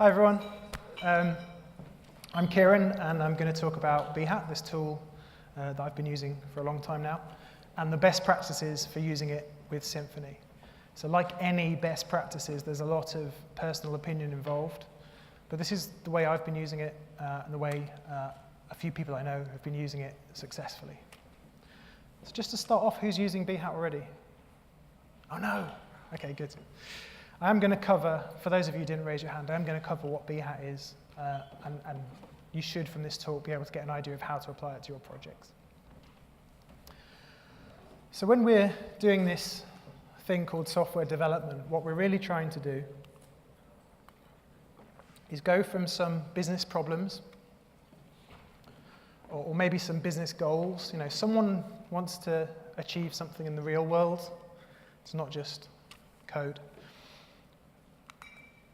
Hi everyone, I'm Ciaran and I'm going to talk about Behat, this tool that I've been using for a long time now, and the best practices for using it with Symfony. So like any best practices, there's a lot of personal opinion involved, but this is the way I've been using it and the way a few people I know have been using it successfully. So just to start off, who's using Behat already? Oh no, okay, good. I'm going to cover, for those of you who didn't raise your hand, I'm going to cover what Behat is, and you should, from this talk, be able to get an idea of how to apply it to your projects. So when we're doing this thing called software development, what we're really trying to do is go from some business problems, or maybe some business goals. You know, someone wants to achieve something in the real world. It's not just code.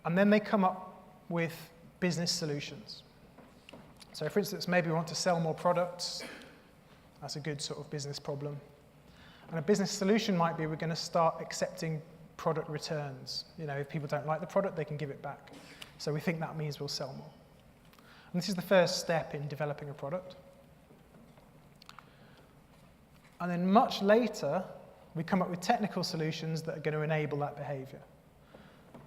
And then they come up with business solutions. So for instance, maybe we want to sell more products. That's a good sort of business problem. And a business solution might be we're going to start accepting product returns. You know, if people don't like the product, they can give it back. So we think that means we'll sell more. And this is the first step in developing a product. And then much later, we come up with technical solutions that are going to enable that behavior.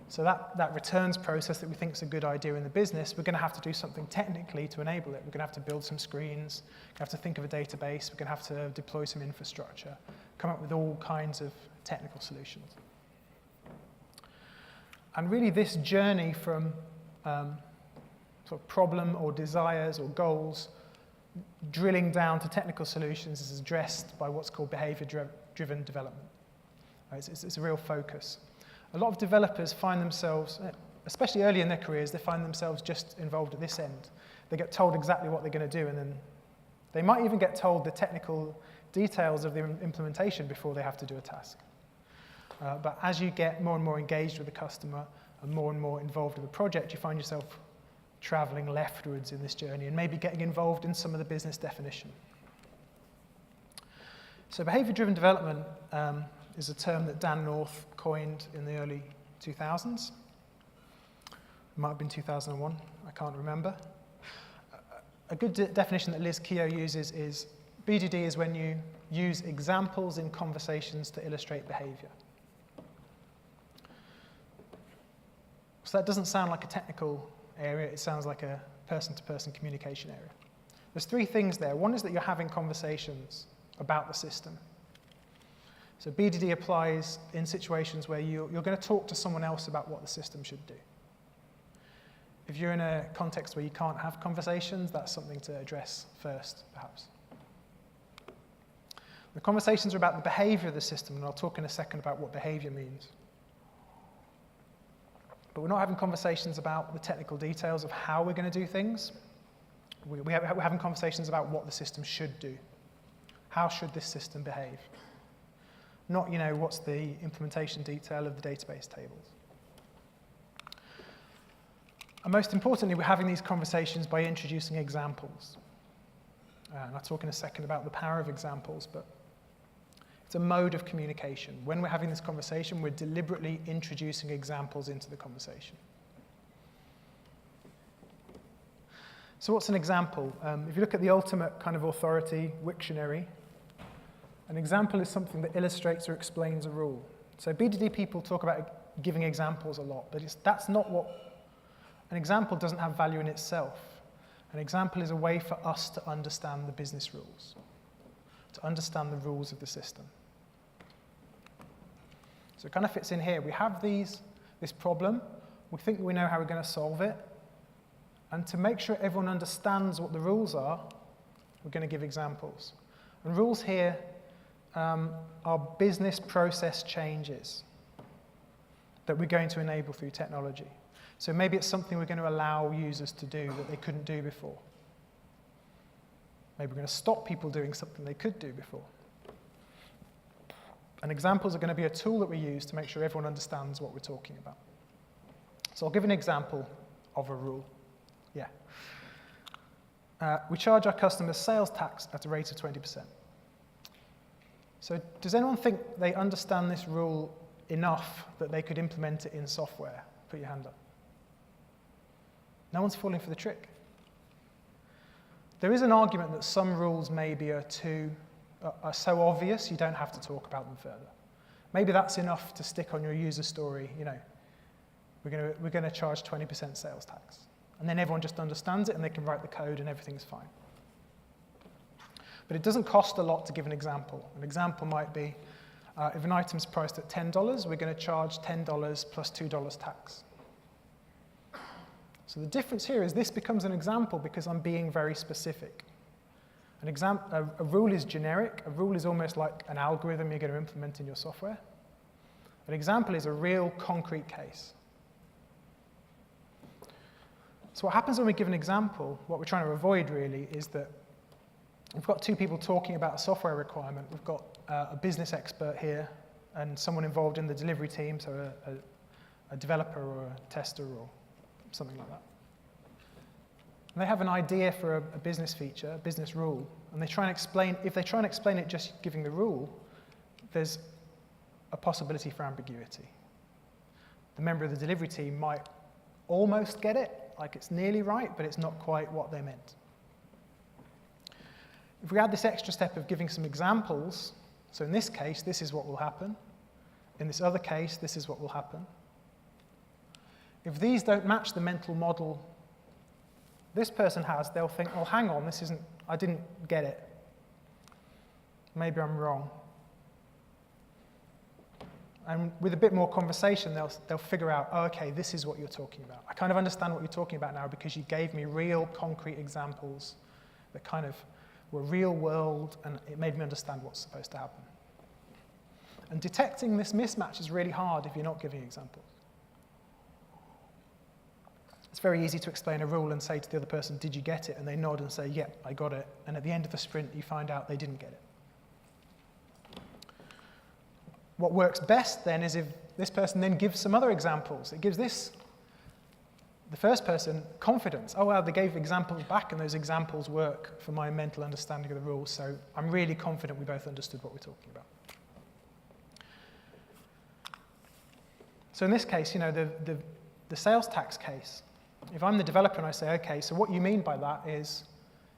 So that returns process that we think is a good idea in the business, we're going to have to do something technically to enable it. We're going to have to build some screens, we're going to have to think of a database, we're going to have to deploy some infrastructure, come up with all kinds of technical solutions. And really this journey from sort of problem or desires or goals, drilling down to technical solutions is addressed by what's called behaviour driven development. It's a real focus. A lot of developers find themselves, especially early in their careers, they find themselves just involved at this end. They get told exactly what they're going to do, and then they might even get told the technical details of the implementation before they have to do a task. But as you get more and more engaged with the customer and more involved in the project, you find yourself traveling leftwards in this journey and maybe getting involved in some of the business definition. So behavior-driven development is a term that Dan North coined in the early 2000s. It might have been 2001, I can't remember. A good definition that Liz Keogh uses is BDD is when you use examples in conversations to illustrate behavior. So that doesn't sound like a technical area, it sounds like a person-to-person communication area. There's three things there. One is that you're having conversations about the system. So BDD applies in situations where you're going to talk to someone else about what the system should do. If you're in a context where you can't have conversations, that's something to address first, perhaps. The conversations are about the behavior of the system, and I'll talk in a second about what behavior means. But we're not having conversations about the technical details of how we're going to do things. We're having conversations about what the system should do. How should this system behave? Not, you know, what's the implementation detail of the database tables. And most importantly, we're having these conversations by introducing examples. And I'll talk in a second about the power of examples, but it's a mode of communication. When we're having this conversation, we're deliberately introducing examples into the conversation. So what's an example? If you look at the ultimate kind of authority, Wiktionary, an example is something that illustrates or explains a rule. So BDD people talk about giving examples a lot, but that's not what... An example doesn't have value in itself. An example is a way for us to understand the business rules, to understand the rules of the system. So it kind of fits in here. We have this problem. We think we know how we're going to solve it. And to make sure everyone understands what the rules are, we're going to give examples. And rules here are business process changes that we're going to enable through technology. So maybe it's something we're going to allow users to do that they couldn't do before. Maybe we're going to stop people doing something they could do before. And examples are going to be a tool that we use to make sure everyone understands what we're talking about. So I'll give an example of a rule. Yeah. We charge our customers sales tax at a rate of 20%. So does anyone think they understand this rule enough that they could implement it in software? Put your hand up. No one's falling for the trick. There is an argument that some rules maybe are so obvious you don't have to talk about them further. Maybe that's enough to stick on your user story, we're going to charge 20% sales tax. And then everyone just understands it and they can write the code and everything's fine. But it doesn't cost a lot to give an example. An example might be, if an item's priced at $10, we're going to charge $10 plus $2 tax. So the difference here is this becomes an example because I'm being very specific. A rule is generic. A rule is almost like an algorithm you're going to implement in your software. An example is a real concrete case. So what happens when we give an example, what we're trying to avoid really, is that we've got two people talking about a software requirement. We've got a business expert here and someone involved in the delivery team, so a developer or a tester or something like that. And they have an idea for a business feature, a business rule, and if they try and explain it just giving the rule, there's a possibility for ambiguity. The member of the delivery team might almost get it, like it's nearly right, but it's not quite what they meant. If we add this extra step of giving some examples, so in this case, this is what will happen. In this other case, this is what will happen. If these don't match the mental model this person has, they'll think, oh, hang on, I didn't get it. Maybe I'm wrong. And with a bit more conversation, they'll figure out, oh, okay, this is what you're talking about. I kind of understand what you're talking about now because you gave me real concrete examples that kind of were real world, and it made me understand what's supposed to happen. And detecting this mismatch is really hard if you're not giving examples. It's very easy to explain a rule and say to the other person, did you get it? And they nod and say, yeah, I got it. And at the end of the sprint, you find out they didn't get it. What works best then is if this person then gives some other examples. It gives the first person, confidence. Oh, wow, they gave examples back, and those examples work for my mental understanding of the rules, so I'm really confident we both understood what we're talking about. So in this case, the sales tax case, if I'm the developer and I say, okay, so what you mean by that is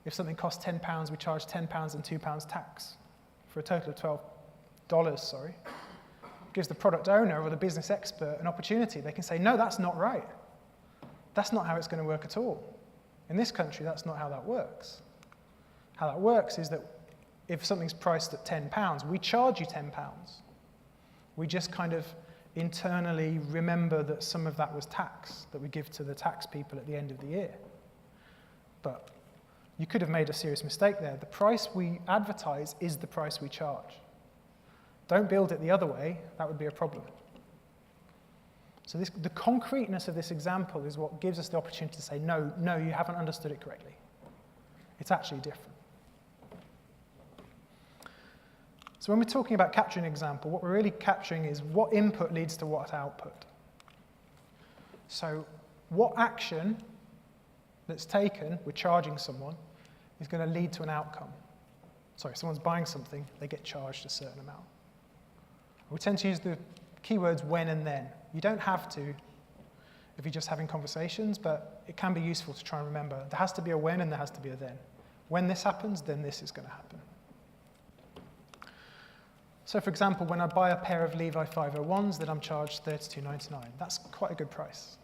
if something costs £10, we charge £10 and £2 tax for a total of $12, gives the product owner or the business expert an opportunity. They can say, no, that's not right. That's not how it's going to work at all. In this country, that's not how that works. How that works is that if something's priced at £10, we charge you £10. We just kind of internally remember that some of that was tax that we give to the tax people at the end of the year. But you could have made a serious mistake there. The price we advertise is the price we charge. Don't build it the other way. That would be a problem. So the concreteness of this example is what gives us the opportunity to say, no, you haven't understood it correctly. It's actually different. So when we're talking about capturing an example, what we're really capturing is what input leads to what output. So what action that's taken, we're charging someone, is going to lead to an outcome. Sorry, someone's buying something, they get charged a certain amount. We tend to use the keywords when and then. You don't have to if you're just having conversations, but it can be useful to try and remember. There has to be a when and there has to be a then. When this happens, then this is going to happen. So for example, when I buy a pair of Levi 501s, then I'm charged $32.99. That's quite a good price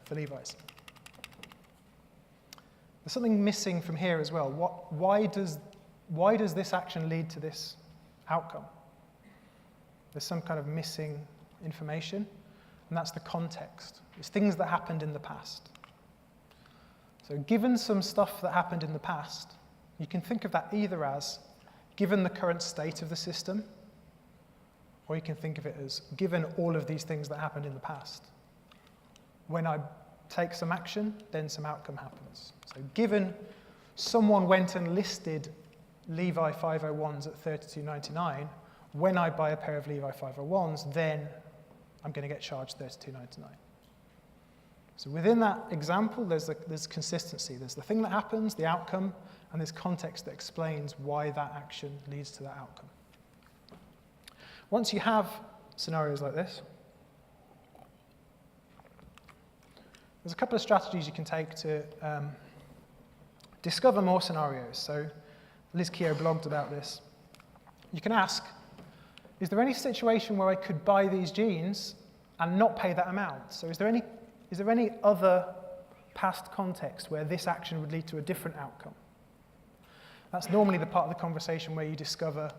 for Levi's. There's something missing from here as well. Why does this action lead to this outcome? There's some kind of missing information, and that's the context. It's things that happened in the past. So given some stuff that happened in the past, you can think of that either as given the current state of the system, or you can think of it as given all of these things that happened in the past. When I take some action, then some outcome happens. So given someone went and listed Levi 501s at $32.99, when I buy a pair of Levi 501s, then I'm going to get charged $32.99. So within that example, there's consistency. There's the thing that happens, the outcome, and there's context that explains why that action leads to that outcome. Once you have scenarios like this, there's a couple of strategies you can take to discover more scenarios. So Liz Keogh blogged about this. You can ask, is there any situation where I could buy these jeans and not pay that amount? So is there any other past context where this action would lead to a different outcome? That's normally the part of the conversation where you discover,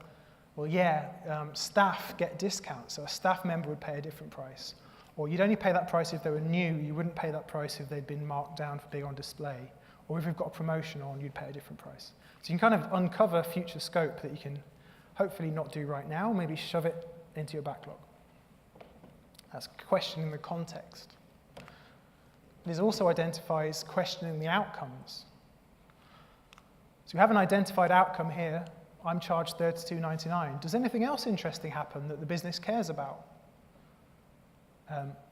well, yeah, staff get discounts, so a staff member would pay a different price. Or you'd only pay that price if they were new, you wouldn't pay that price if they'd been marked down for being on display. Or if we've got a promotion on, you'd pay a different price. So you can kind of uncover future scope that you can hopefully not do right now, maybe shove it into your backlog. That's questioning the context. This also identifies questioning the outcomes. So we have an identified outcome here. I'm charged $32.99. Does anything else interesting happen that the business cares about?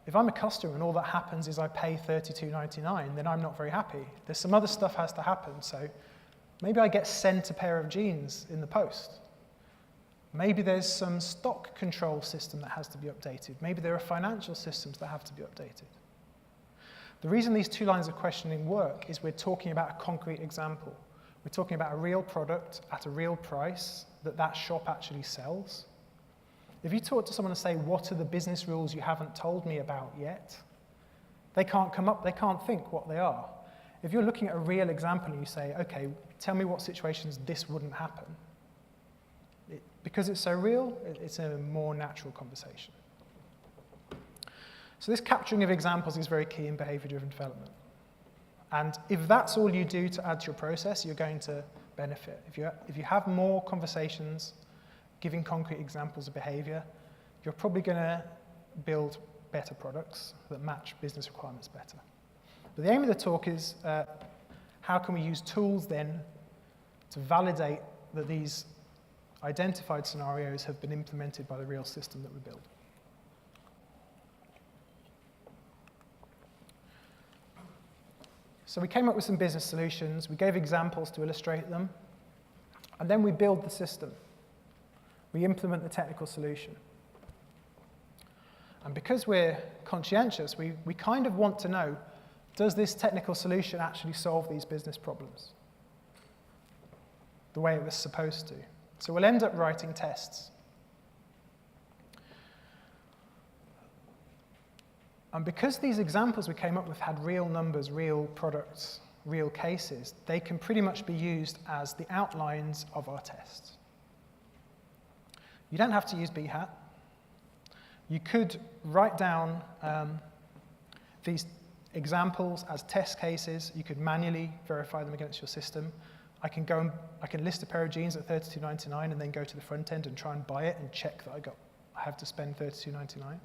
If I'm a customer and all that happens is I pay $32.99, then I'm not very happy. There's some other stuff has to happen. So maybe I get sent a pair of jeans in the post. Maybe there's some stock control system that has to be updated. Maybe there are financial systems that have to be updated. The reason these two lines of questioning work is we're talking about a concrete example. We're talking about a real product at a real price that shop actually sells. If you talk to someone and say, what are the business rules you haven't told me about yet? They can't think what they are. If you're looking at a real example and you say, okay, tell me what situations this wouldn't happen. Because it's so real, it's a more natural conversation. So this capturing of examples is very key in behavior-driven development. And if that's all you do to add to your process, you're going to benefit. If you have more conversations, giving concrete examples of behavior, you're probably going to build better products that match business requirements better. But the aim of the talk is how can we use tools then to validate that these identified scenarios have been implemented by the real system that we build. So we came up with some business solutions, we gave examples to illustrate them, and then we build the system. We implement the technical solution. And because we're conscientious, we kind of want to know, does this technical solution actually solve these business problems the way it was supposed to? So we'll end up writing tests. And because these examples we came up with had real numbers, real products, real cases, they can pretty much be used as the outlines of our tests. You don't have to use Behat. You could write down these examples as test cases. You could manually verify them against your system. I can list a pair of jeans at $32.99 and then go to the front end and try and buy it and check that I have to spend $32.99.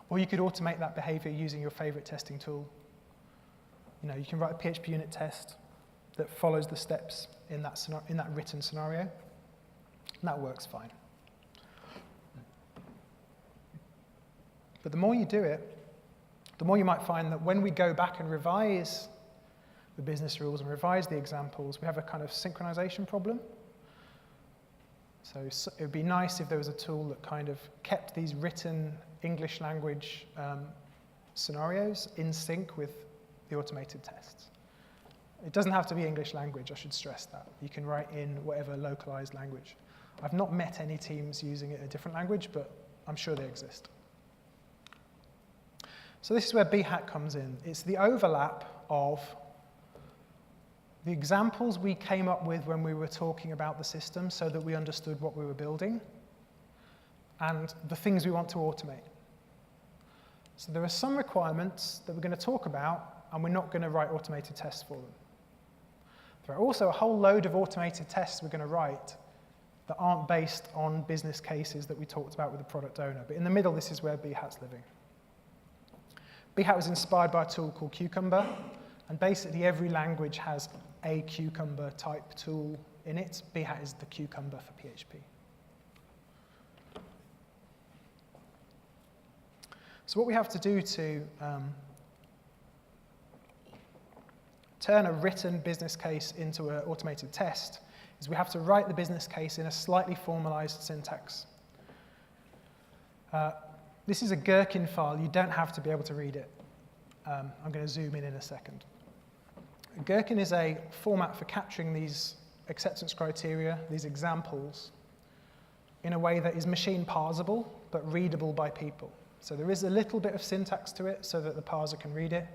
Or you could automate that behavior using your favorite testing tool. You can write a PHP unit test that follows the steps in that written scenario, and that works fine. But the more you do it, the more you might find that when we go back and revise the business rules and revise the examples, we have a kind of synchronization problem. So it would be nice if there was a tool that kind of kept these written English language scenarios in sync with the automated tests. It doesn't have to be English language, I should stress that. You can write in whatever localized language. I've not met any teams using it in a different language, but I'm sure they exist. So this is where Behat comes in. It's the overlap of the examples we came up with when we were talking about the system so that we understood what we were building, and the things we want to automate. So there are some requirements that we're going to talk about, and we're not going to write automated tests for them. There are also a whole load of automated tests we're going to write that aren't based on business cases that we talked about with the product owner. But in the middle, this is where Behat's living. Behat was inspired by a tool called Cucumber, and basically every language has a Cucumber type tool in it. Behat is the Cucumber for PHP. So what we have to do to turn a written business case into an automated test is we have to write the business case in a slightly formalized syntax. This is a Gherkin file. You don't have to be able to read it. I'm going to zoom in a second. Gherkin is a format for capturing these acceptance criteria, these examples, in a way that is machine parsable, but readable by people. So there is a little bit of syntax to it so that the parser can read it,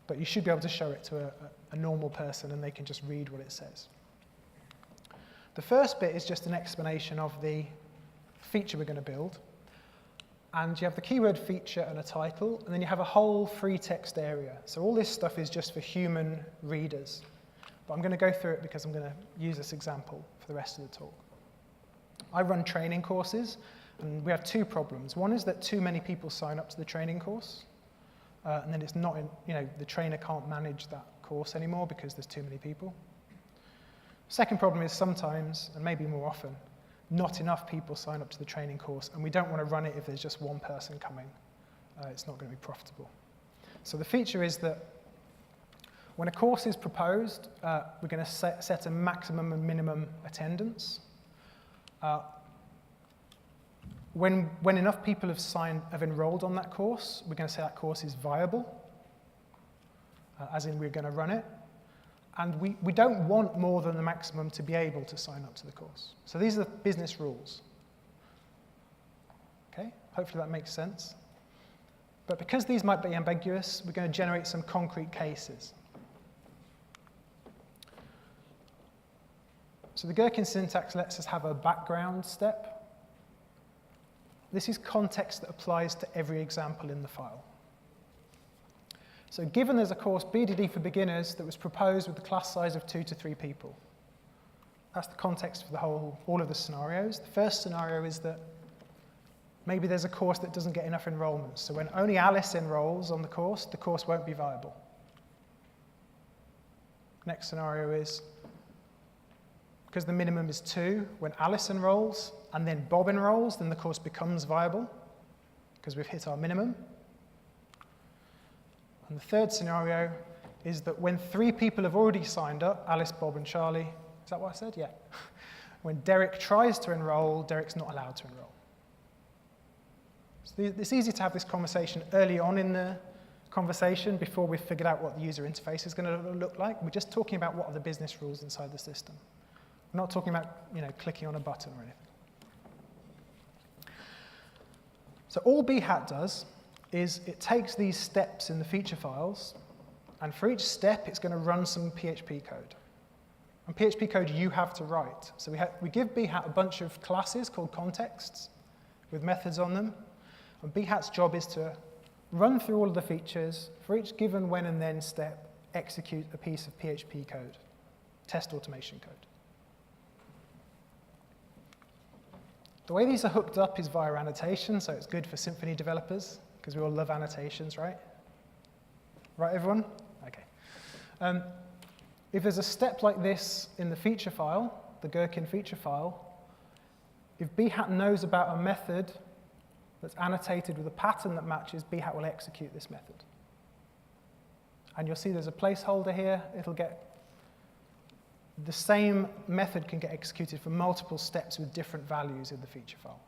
but you should be able to show it to a normal person and they can just read what it says. The first bit is just an explanation of the feature we're going to build. And you have the keyword feature and a title, and then you have a whole free text area. So all this stuff is just for human readers. But I'm going to go through it because I'm going to use this example for the rest of the talk. I run training courses, and we have two problems. One is that too many people sign up to the training course, and then it's not, the trainer can't manage that course anymore because there's too many people. Second problem is sometimes, and maybe more often, not enough people sign up to the training course, and we don't want to run it if there's just one person coming. It's not going to be profitable. So the feature is that when a course is proposed, we're going to set a maximum and minimum attendance. When enough people have enrolled on that course, we're going to say that course is viable, as in we're going to run it. And we don't want more than the maximum to be able to sign up to the course. So these are the business rules. Okay, hopefully that makes sense. But because these might be ambiguous, we're going to generate some concrete cases. So the Gherkin syntax lets us have a background step. This is context that applies to every example in the file. So given there's a course BDD for beginners that was proposed with the class size of 2 to 3 people, that's the context for all of the scenarios. The first scenario is that maybe there's a course that doesn't get enough enrollments. So when only Alice enrolls on the course won't be viable. Next scenario is, because the minimum is 2, when Alice enrolls and then Bob enrolls, then the course becomes viable because we've hit our minimum. And the third scenario is that when 3 people have already signed up, Alice, Bob, and Charlie, is that what I said? Yeah. When Derek tries to enroll, Derek's not allowed to enroll. So it's easy to have this conversation early on in the conversation before we've figured out what the user interface is going to look like. We're just talking about what are the business rules inside the system. We're not talking about clicking on a button or anything. So all Behat does is it takes these steps in the feature files, and for each step, it's going to run some PHP code. And PHP code you have to write. So we give Behat a bunch of classes called contexts with methods on them. And Behat's job is to run through all of the features, for each given when and then step, execute a piece of PHP code, test automation code. The way these are hooked up is via annotation, so it's good for Symfony developers, because we all love annotations, right? Right, everyone? Okay. If there's a step like this in the feature file, the Gherkin feature file, if Behat knows about a method that's annotated with a pattern that matches, Behat will execute this method. And you'll see there's a placeholder here. It'll get the same method can get executed for multiple steps with different values in the feature file.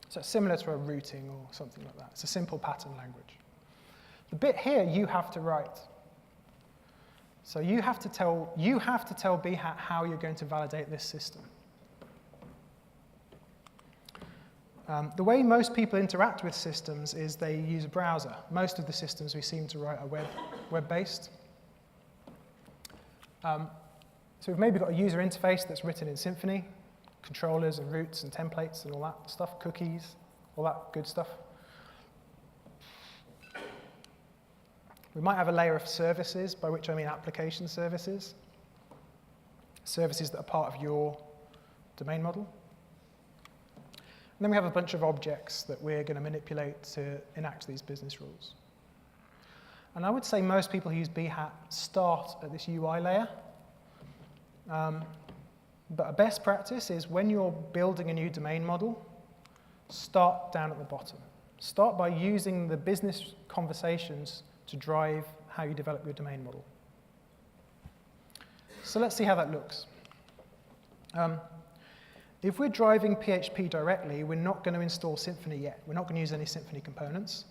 So it's similar to a routing or something like that. It's a simple pattern language. The bit here you have to write. So you have to tell Behat how you're going to validate this system. The way most people interact with systems is they use a browser. Most of the systems we seem to write are web-based. So we've maybe got a user interface that's written in Symfony, controllers and routes and templates and all that stuff, cookies, all that good stuff. We might have a layer of services, by which I mean application services, services that are part of your domain model. And then we have a bunch of objects that we're going to manipulate to enact these business rules. And I would say most people who use Behat start at this UI layer. But a best practice is when you're building a new domain model, start down at the bottom. Start by using the business conversations to drive how you develop your domain model. So let's see how that looks. If we're driving PHP directly, we're not going to install Symfony yet. We're not going to use any Symfony components.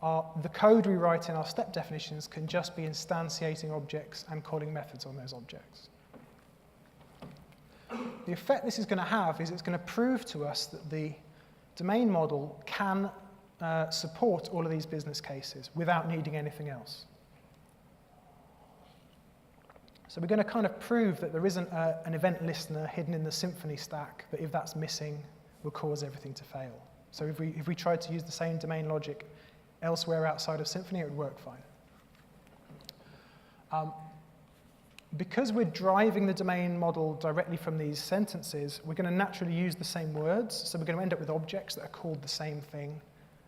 the code we write in our step definitions can just be instantiating objects and calling methods on those objects. The effect this is going to have is it's going to prove to us that the domain model can support all of these business cases without needing anything else. So we're going to kind of prove that there isn't an event listener hidden in the Symfony stack that if that's missing will cause everything to fail. So if we tried to use the same domain logic elsewhere outside of Symfony, it would work fine. Because we're driving the domain model directly from these sentences, we're going to naturally use the same words. So we're going to end up with objects that are called the same thing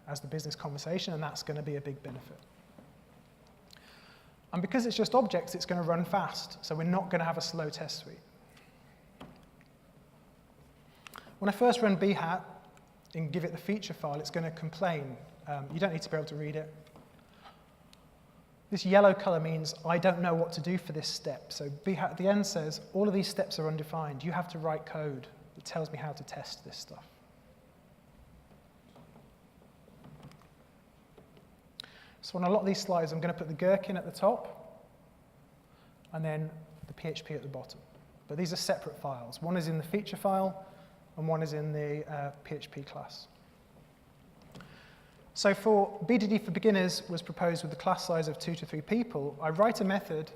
as the business conversation, and that's going to be a big benefit. And because it's just objects, it's going to run fast. So we're not going to have a slow test suite. When I first run Behat and give it the feature file, it's going to complain. You don't need to be able to read it. This yellow color means I don't know what to do for this step. So Behat at the end says, all of these steps are undefined. You have to write code that tells me how to test this stuff. So on a lot of these slides, I'm going to put the Gherkin at the top and then the PHP at the bottom. But these are separate files. One is in the feature file and one is in the PHP class. So for BDD for beginners was proposed with the class size of 2 to 3 people. I write a method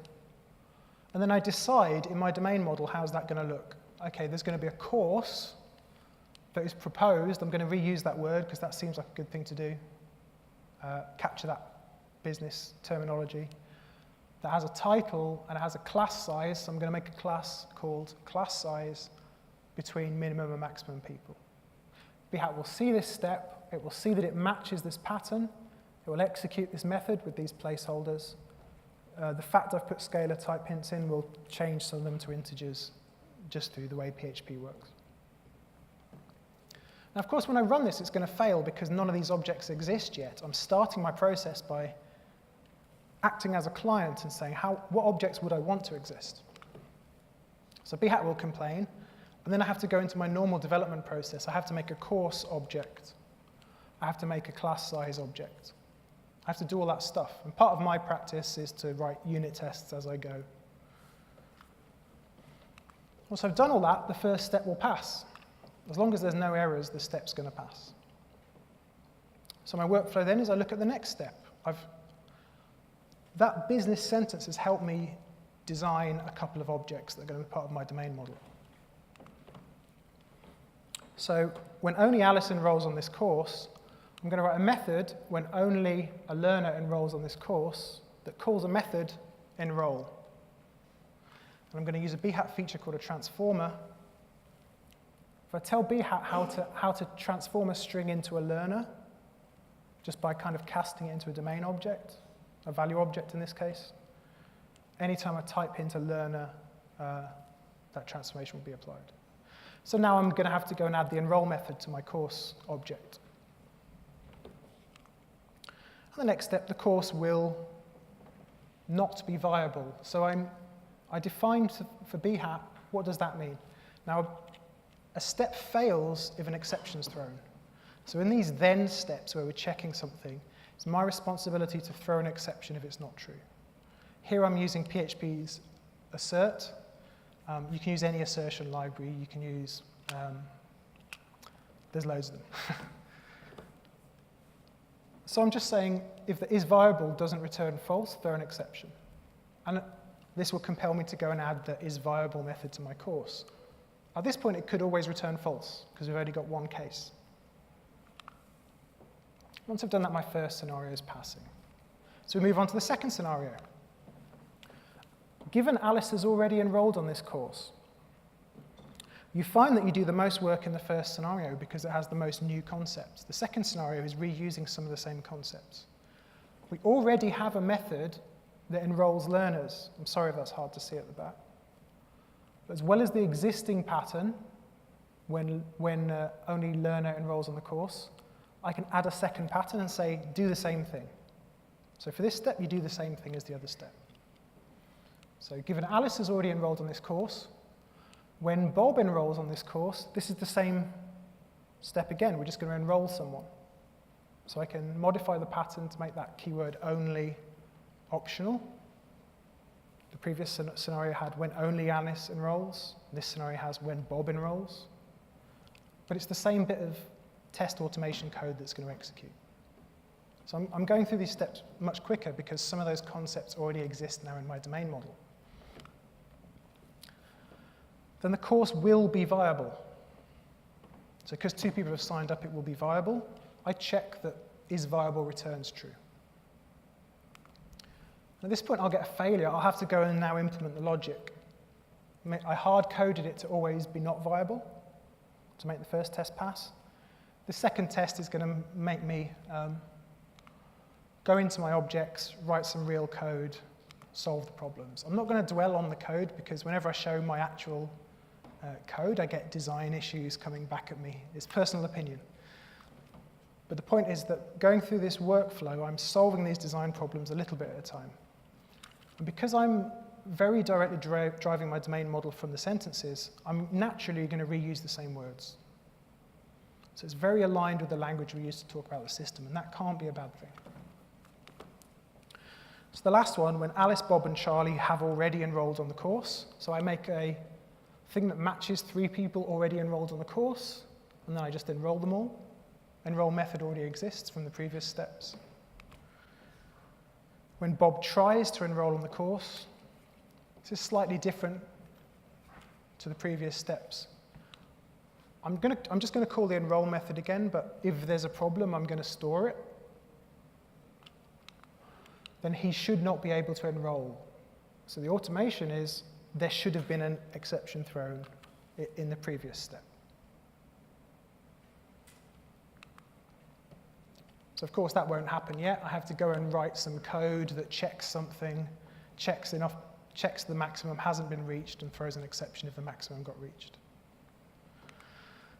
and then I decide in my domain model how's that going to look. Okay, there's going to be a course that is proposed. I'm going to reuse that word because that seems like a good thing to do. Capture that business terminology that has a title and it has a class size. So I'm going to make a class called class size between minimum and maximum people. Behat will see this step. It will see that it matches this pattern. It will execute this method with these placeholders. The fact I've put scalar type hints in will change some of them to integers just through the way PHP works. Now, of course, when I run this, it's going to fail because none of these objects exist yet. I'm starting my process by acting as a client and saying, what objects would I want to exist? So Behat will complain, and then I have to go into my normal development process. I have to make a course object. I have to make a class size object. I have to do all that stuff. And part of my practice is to write unit tests as I go. Once I've done all that, the first step will pass. As long as there's no errors, the step's going to pass. So my workflow then is I look at the next step. That business sentence has helped me design a couple of objects that are going to be part of my domain model. So when only Alice enrolls on this course, I'm going to write a method when only a learner enrolls on this course that calls a method enroll. And I'm going to use a Behat feature called a transformer. If I tell Behat how to transform a string into a learner, just by kind of casting it into a domain object, a value object in this case, anytime I type into learner, that transformation will be applied. So now I'm going to have to go and add the enroll method to my course object. And the next step, the course will not be viable. So I defined for Behat, what does that mean? Now, a step fails if an exception is thrown. So in these then steps where we're checking something, it's my responsibility to throw an exception if it's not true. Here I'm using PHP's assert. You can use any assertion library. You can use, there's loads of them. So I'm just saying, if the is viable doesn't return false, throw an exception. And this will compel me to go and add the is viable method to my course. At this point, it could always return false, because we've only got one case. Once I've done that, my first scenario is passing. So we move on to the second scenario. Given Alice has already enrolled on this course, you find that you do the most work in the first scenario because it has the most new concepts. The second scenario is reusing some of the same concepts. We already have a method that enrolls learners. I'm sorry if that's hard to see at the back. But as well as the existing pattern, when only learner enrolls on the course, I can add a second pattern and say, do the same thing. So for this step, you do the same thing as the other step. So given Alice has already enrolled on this course, when Bob enrolls on this course, this is the same step again. We're just going to enroll someone. So I can modify the pattern to make that keyword only optional. The previous scenario had when only Alice enrolls. This scenario has when Bob enrolls. But it's the same bit of test automation code that's going to execute. So I'm going through these steps much quicker because some of those concepts already exist now in my domain model. Then the course will be viable. So because 2 people have signed up, it will be viable. I check that is viable returns true. At this point, I'll get a failure. I'll have to go and now implement the logic. I hard-coded it to always be not viable to make the first test pass. The second test is going to make me go into my objects, write some real code, solve the problems. I'm not going to dwell on the code because whenever I show my actual code, I get design issues coming back at me. It's personal opinion. But the point is that going through this workflow, I'm solving these design problems a little bit at a time. And because I'm very directly driving my domain model from the sentences, I'm naturally going to reuse the same words. So it's very aligned with the language we use to talk about the system, and that can't be a bad thing. So the last one, when Alice, Bob, and Charlie have already enrolled on the course. So I make a thing that matches 3 people already enrolled on the course, and then I just enroll them all. Enroll method already exists from the previous steps. When Bob tries to enroll on the course, this is slightly different to the previous steps. I'm just going to call the enroll method again, but if there's a problem, I'm going to store it. Then he should not be able to enroll. So the automation is there should have been an exception thrown in the previous step. So of course that won't happen yet. I have to go and write some code that checks something, checks the maximum hasn't been reached, and throws an exception if the maximum got reached.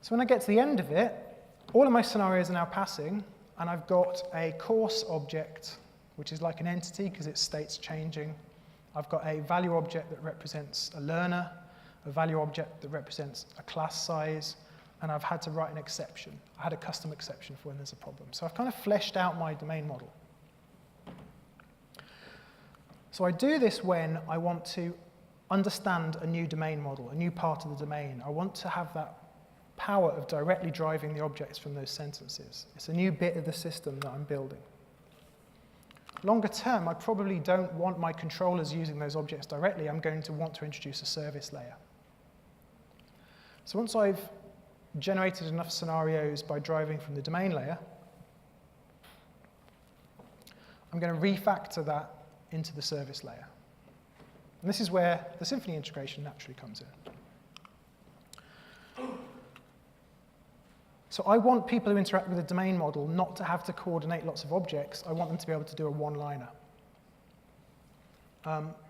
So when I get to the end of it, all of my scenarios are now passing, and I've got a course object, which is like an entity because its state's changing. I've got a value object that represents a learner, a value object that represents a class size, and I've had to write an exception. I had a custom exception for when there's a problem. So I've kind of fleshed out my domain model. So I do this when I want to understand a new domain model, a new part of the domain. I want to have that power of directly driving the objects from those sentences. It's a new bit of the system that I'm building. Longer term, I probably don't want my controllers using those objects directly. I'm going to want to introduce a service layer. So once I've generated enough scenarios by driving from the domain layer, I'm going to refactor that into the service layer. And this is where the Symfony integration naturally comes in. So I want people who interact with the domain model not to have to coordinate lots of objects. I want them to be able to do a one-liner.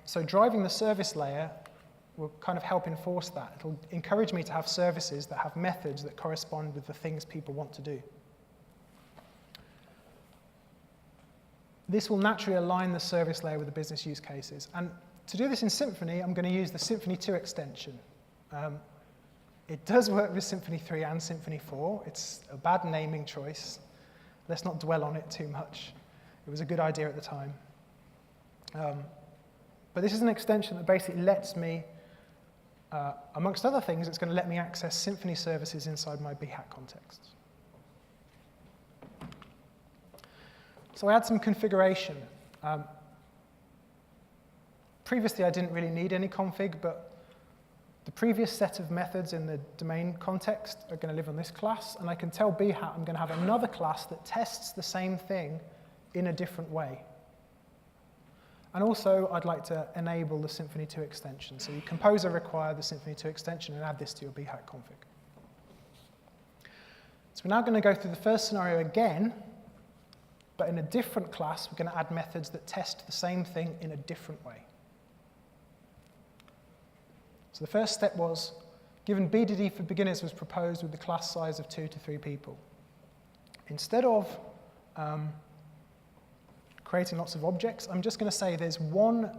So driving the service layer will kind of help enforce that. It'll encourage me to have services that have methods that correspond with the things people want to do. This will naturally align the service layer with the business use cases. And to do this in Symfony, I'm going to use the Symfony 2 extension. It does work with Symfony 3 and Symfony 4. It's a bad naming choice. Let's not dwell on it too much. It was a good idea at the time. But this is an extension that basically lets me, amongst other things, it's going to let me access Symfony services inside my Behat context. So I had some configuration. Previously, I didn't really need any config, but the previous set of methods in the domain context are going to live on this class, and I can tell Behat I'm going to have another class that tests the same thing in a different way. And also, I'd like to enable the Symfony 2 extension. So you composer require the Symfony 2 extension and add this to your Behat config. So we're now going to go through the first scenario again, but in a different class, we're going to add methods that test the same thing in a different way. So the first step was, given BDD for beginners was proposed with the class size of 2 to 3 people. Instead of creating lots of objects, I'm just going to say there's one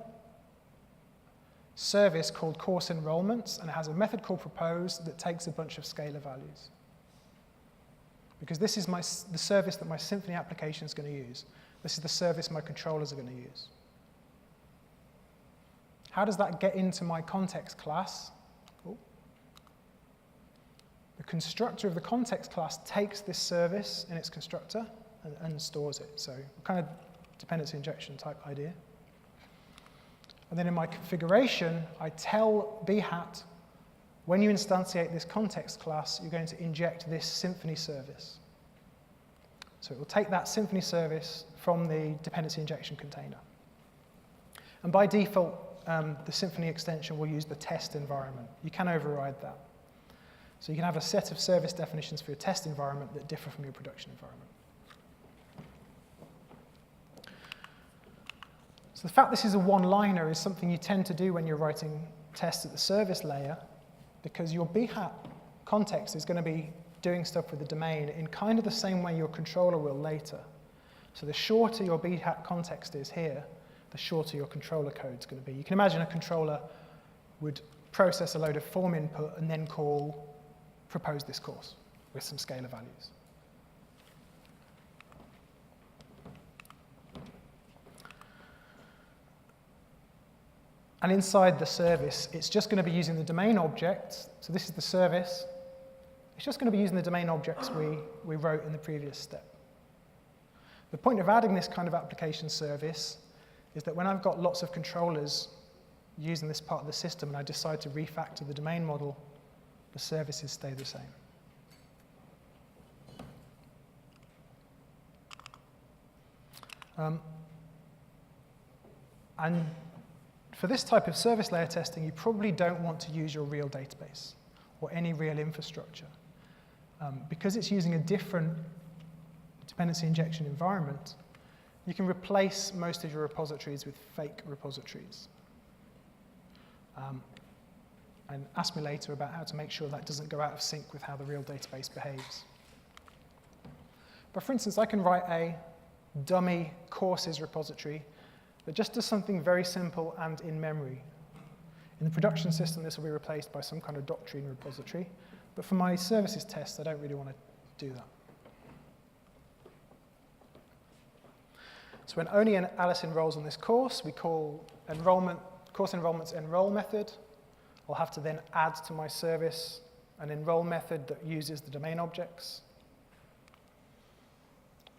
service called course enrollments, and it has a method called propose that takes a bunch of scalar values. because this is the service that my Symfony application is going to use. This is the service my controllers are going to use. How does that get into my context class? The constructor of the context class takes this service in its constructor and stores it. So kind of dependency injection type idea. And then in my configuration, I tell Behat, when you instantiate this context class, you're going to inject this Symfony service. So it will take that Symfony service from the dependency injection container. And by default, the Symfony extension will use the test environment. You can override that. So you can have a set of service definitions for your test environment that differ from your production environment. So the fact this is a one-liner is something you tend to do when you're writing tests at the service layer, because your Behat context is going to be doing stuff with the domain in kind of the same way your controller will later. So the shorter your Behat context is here, the shorter your controller code is going to be. You can imagine a controller would process a load of form input and then call propose this course with some scalar values. And inside the service, it's just going to be using the domain objects. So this is the service. It's just going to be using the domain objects we wrote in the previous step. The point of adding this kind of application service is that when I've got lots of controllers using this part of the system and I decide to refactor the domain model, the services stay the same. And for this type of service layer testing, you probably don't want to use your real database or any real infrastructure. Because it's using a different dependency injection environment, you can replace most of your repositories with fake repositories. And ask me later about how to make sure that doesn't go out of sync with how the real database behaves. But for instance, I can write a dummy courses repository that just does something very simple and in memory. In the production system, this will be replaced by some kind of doctrine repository. But for my services tests, I don't really want to do that. So when only Alice enrolls on this course, we call course enrollment's enroll method. I'll have to then add to my service an enroll method that uses the domain objects.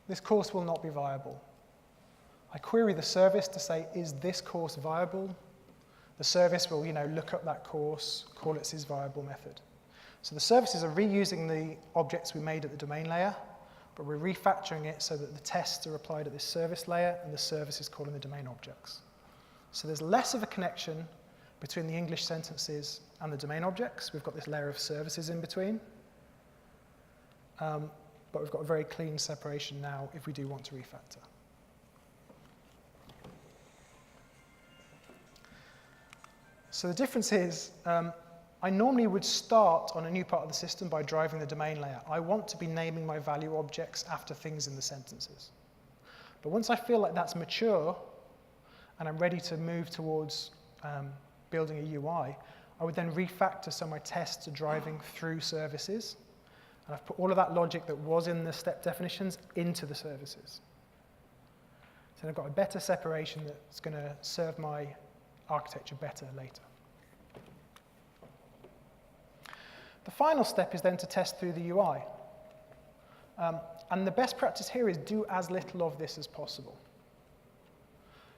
This course will not be viable. I query the service to say, is this course viable? The service will, look up that course, call it its viable method. So the services are reusing the objects we made at the domain layer, but we're refactoring it so that the tests are applied at this service layer and the service is calling the domain objects. So there's less of a connection between the English sentences and the domain objects. We've got this layer of services in between. But we've got a very clean separation now if we do want to refactor. So the difference is, I normally would start on a new part of the system by driving the domain layer. I want to be naming my value objects after things in the sentences. But once I feel like that's mature, and I'm ready to move towards building a UI, I would then refactor so my tests are driving through services. And I've put all of that logic that was in the step definitions into the services. So I've got a better separation that's going to serve my architecture better later. The final step is then to test through the UI. And the best practice here is do as little of this as possible.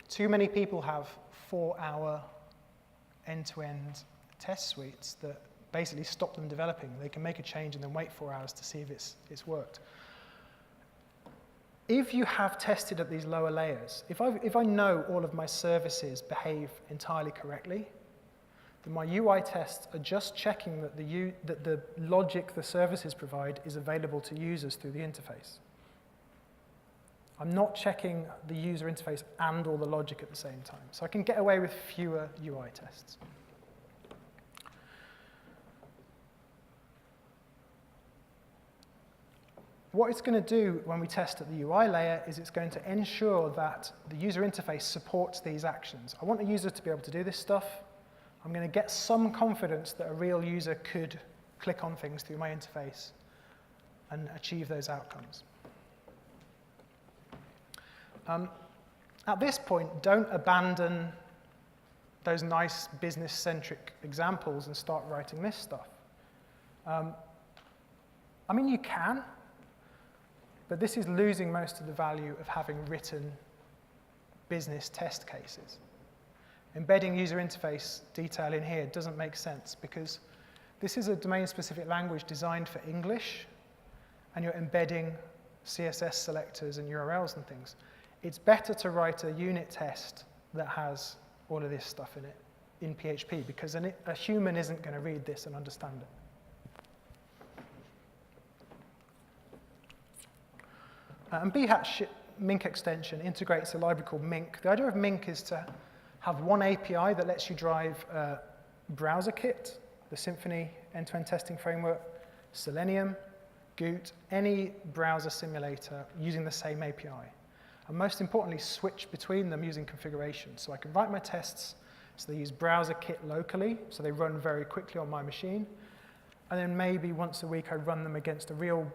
Too many people have 4-hour end-to-end test suites that basically stop them developing. They can make a change and then wait 4 hours to see if it's worked. If you have tested at these lower layers, if I know all of my services behave entirely correctly, then my UI tests are just checking that the logic the services provide is available to users through the interface. I'm not checking the user interface and all the logic at the same time. So I can get away with fewer UI tests. What it's going to do when we test at the UI layer is it's going to ensure that the user interface supports these actions. I want a user to be able to do this stuff. I'm going to get some confidence that a real user could click on things through my interface. and achieve those outcomes. At this point, don't abandon those nice business-centric examples and start writing this stuff. I mean, you can, but this is losing most of the value of having written business test cases. Embedding user interface detail in here doesn't make sense because this is a domain-specific language designed for English, and you're embedding CSS selectors and URLs and things. It's better to write a unit test that has all of this stuff in it in PHP, because a human isn't going to read this and understand it. And Behat Mink extension integrates a library called Mink. The idea of Mink is to have one API that lets you drive browser kit, the Symfony end-to-end testing framework, Selenium, Goot, any browser simulator using the same API. And most importantly, switch between them using configuration. So I can write my tests so they use browser kit locally, so they run very quickly on my machine. And then maybe once a week I run them against a real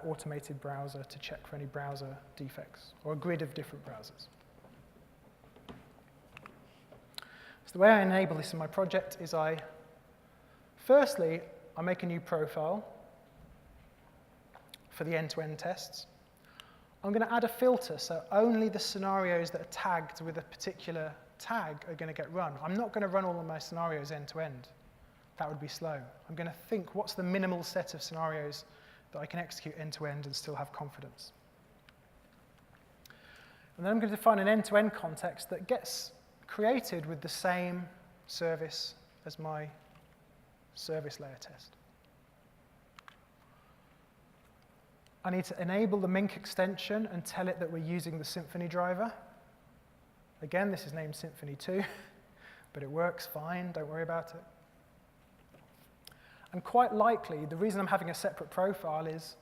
automated browser to check for any browser defects, or a grid of different browsers. So the way I enable this in my project is firstly, I make a new profile for the end-to-end tests. I'm going to add a filter, so only the scenarios that are tagged with a particular tag are going to get run. I'm not going to run all of my scenarios end-to-end. That would be slow. I'm going to think, what's the minimal set of scenarios that I can execute end-to-end and still have confidence? And then I'm going to define an end-to-end context that gets created with the same service as my service layer test. I need to enable the Mink extension and tell it that we're using the Symfony driver. Again, this is named Symfony 2, but it works fine, don't worry about it. And quite likely, the reason I'm having a separate profile is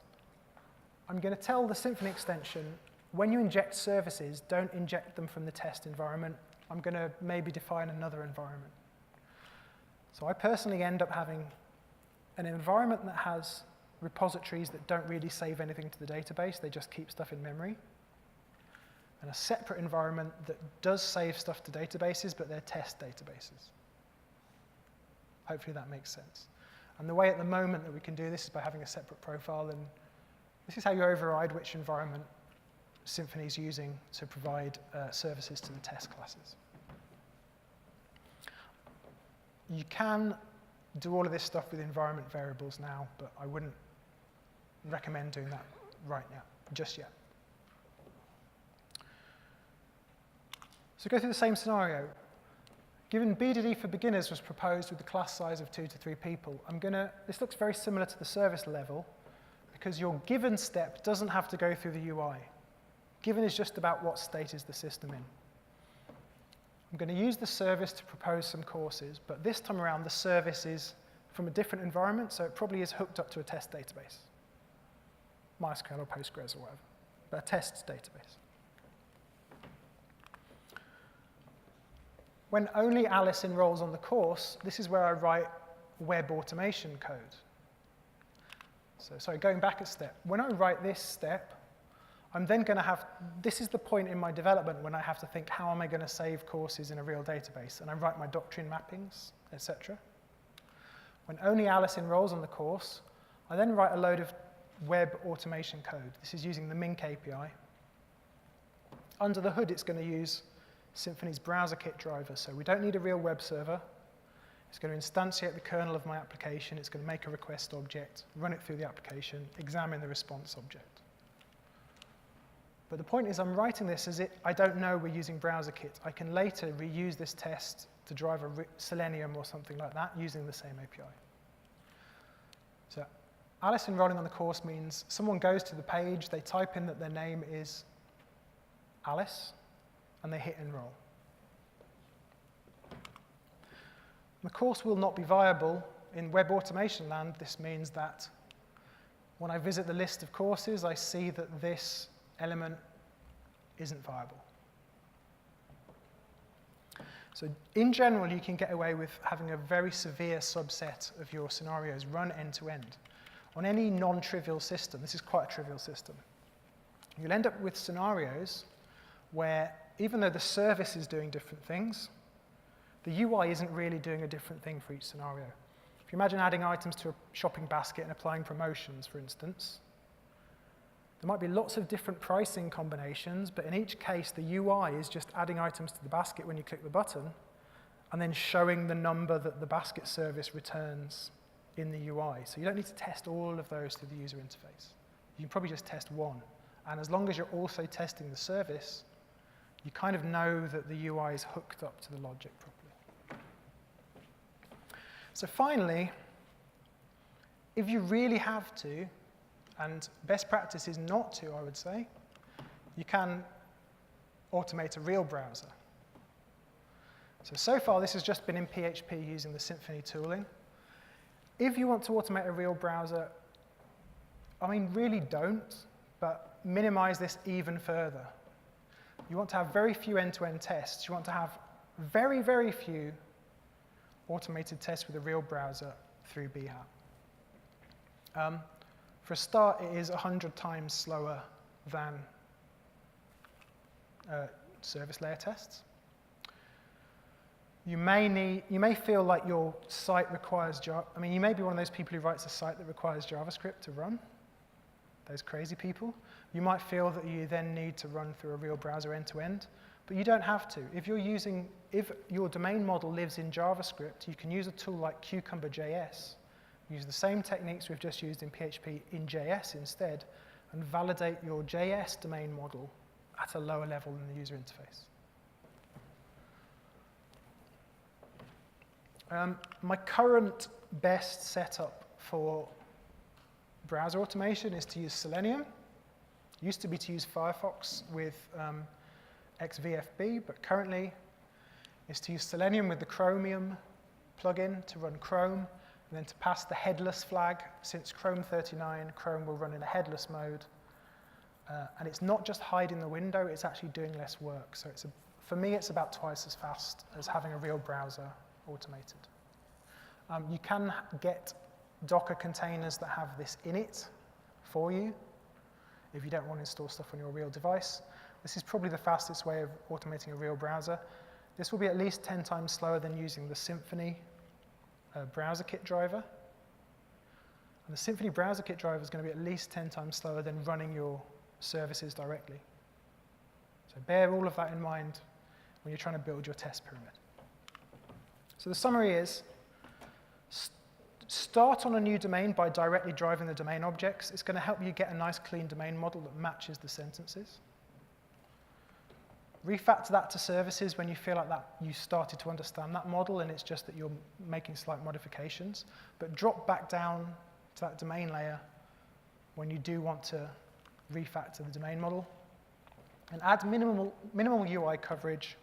I'm going to tell the Symfony extension, when you inject services, don't inject them from the test environment. I'm going to maybe define another environment. So I personally end up having an environment that has repositories that don't really save anything to the database. They just keep stuff in memory. And a separate environment that does save stuff to databases, but they're test databases. Hopefully that makes sense. And the way at the moment that we can do this is by having a separate profile, and this is how you override which environment Symfony is using to provide services to the test classes. You can do all of this stuff with environment variables now, but I wouldn't recommend doing that right now, just yet. So go through the same scenario. Given BDD for beginners was proposed with a class size of 2 to 3 people, this looks very similar to the service level because your given step doesn't have to go through the UI. Given is just about what state is the system in. I'm going to use the service to propose some courses, but this time around the service is from a different environment, so it probably is hooked up to a test database. MySQL or Postgres or whatever, but a test database. When only Alice enrolls on the course, this is where I write web automation code. So sorry, going back a step. When I write this step, I'm then going to have, this is the point in my development when I have to think, how am I going to save courses in a real database? And I write my doctrine mappings, etc. When only Alice enrolls on the course, I then write a load of web automation code. This is using the Mink API. Under the hood, it's going to use Symfony's browser kit driver, so we don't need a real web server. It's going to instantiate the kernel of my application. It's going to make a request object, run it through the application, examine the response object. But the point is I'm writing this as I don't know we're using browser kit. I can later reuse this test to drive a Selenium or something like that using the same API. So Alice enrolling on the course means someone goes to the page, they type in that their name is Alice, and they hit enroll. The course will not be viable. In web automation land, this means that when I visit the list of courses, I see that this element isn't viable. So in general, you can get away with having a very severe subset of your scenarios run end-to-end. on any non-trivial system, this is quite a trivial system, you'll end up with scenarios where even though the service is doing different things, the UI isn't really doing a different thing for each scenario. If you imagine adding items to a shopping basket and applying promotions, for instance, there might be lots of different pricing combinations, but in each case, the UI is just adding items to the basket when you click the button, and then showing the number that the basket service returns in the UI. So you don't need to test all of those through the user interface. You can probably just test one. And as long as you're also testing the service, you kind of know that the UI is hooked up to the logic properly. So finally, if you really have to, and best practice is not to, I would say, you can automate a real browser. So far, this has just been in PHP using the Symfony tooling. If you want to automate a real browser, I mean, really don't, but minimize this even further. You want to have very few end-to-end tests. You want to have very, very few automated tests with a real browser through Behat. For a start, it is 100 times slower than service layer tests. You may feel like your site requires you may be one of those people who writes a site that requires JavaScript to run, those crazy people. You might feel that you then need to run through a real browser end-to-end, but you don't have to. If your domain model lives in JavaScript, you can use a tool like Cucumber.js, use the same techniques we've just used in PHP in JS instead, and validate your JS domain model at a lower level than the user interface. My current best setup for browser automation is to use Selenium. It used to be to use Firefox with XVFB, but currently is to use Selenium with the Chromium plugin to run Chrome, and then to pass the headless flag. Since Chrome 39, Chrome will run in a headless mode. And it's not just hiding the window, it's actually doing less work. So for me, it's about twice as fast as having a real browser automated. You can get Docker containers that have this in it for you if you don't want to install stuff on your real device. This is probably the fastest way of automating a real browser. This will be at least 10 times slower than using the Symfony browser kit driver. And the Symfony browser kit driver is going to be at least 10 times slower than running your services directly. So bear all of that in mind when you're trying to build your test pyramid. So the summary is, start on a new domain by directly driving the domain objects. It's going to help you get a nice clean domain model that matches the sentences. Refactor that to services when you feel like that you started to understand that model and it's just that you're making slight modifications. But drop back down to that domain layer when you do want to refactor the domain model. And add minimal UI coverage.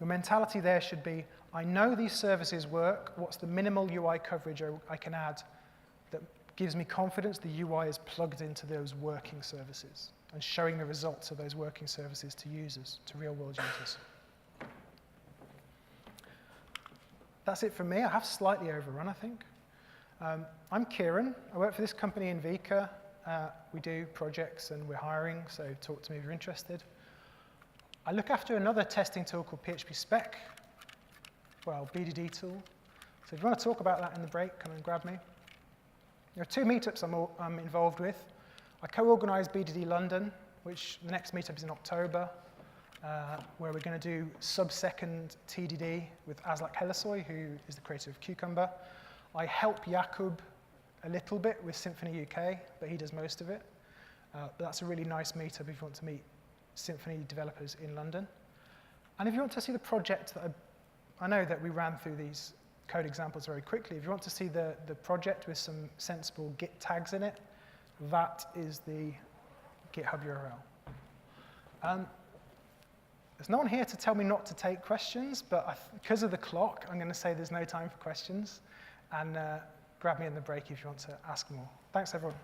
Your mentality there should be, I know these services work, what's the minimal UI coverage I can add that gives me confidence the UI is plugged into those working services and showing the results of those working services to users, to real-world users. That's it from me. I have slightly overrun, I think. I'm Ciaran. I work for this company in Vika. We do projects and we're hiring, so talk to me if you're interested. I look after another testing tool called PHP Spec, well, BDD tool. So if you want to talk about that in the break, come and grab me. There are 2 meetups I'm involved with. I co-organize BDD London, which the next meetup is in October, where we're going to do sub-second TDD with Aslak Helisoy, who is the creator of Cucumber. I help Jakub a little bit with Symfony UK, but he does most of it. But that's a really nice meetup if you want to meet Symfony developers in London. And if you want to see the project that I know that we ran through these code examples very quickly. If you want to see the project with some sensible Git tags in it, that is the GitHub URL. There's no one here to tell me not to take questions, but because of the clock, I'm going to say there's no time for questions. And grab me in the break if you want to ask more. Thanks, everyone.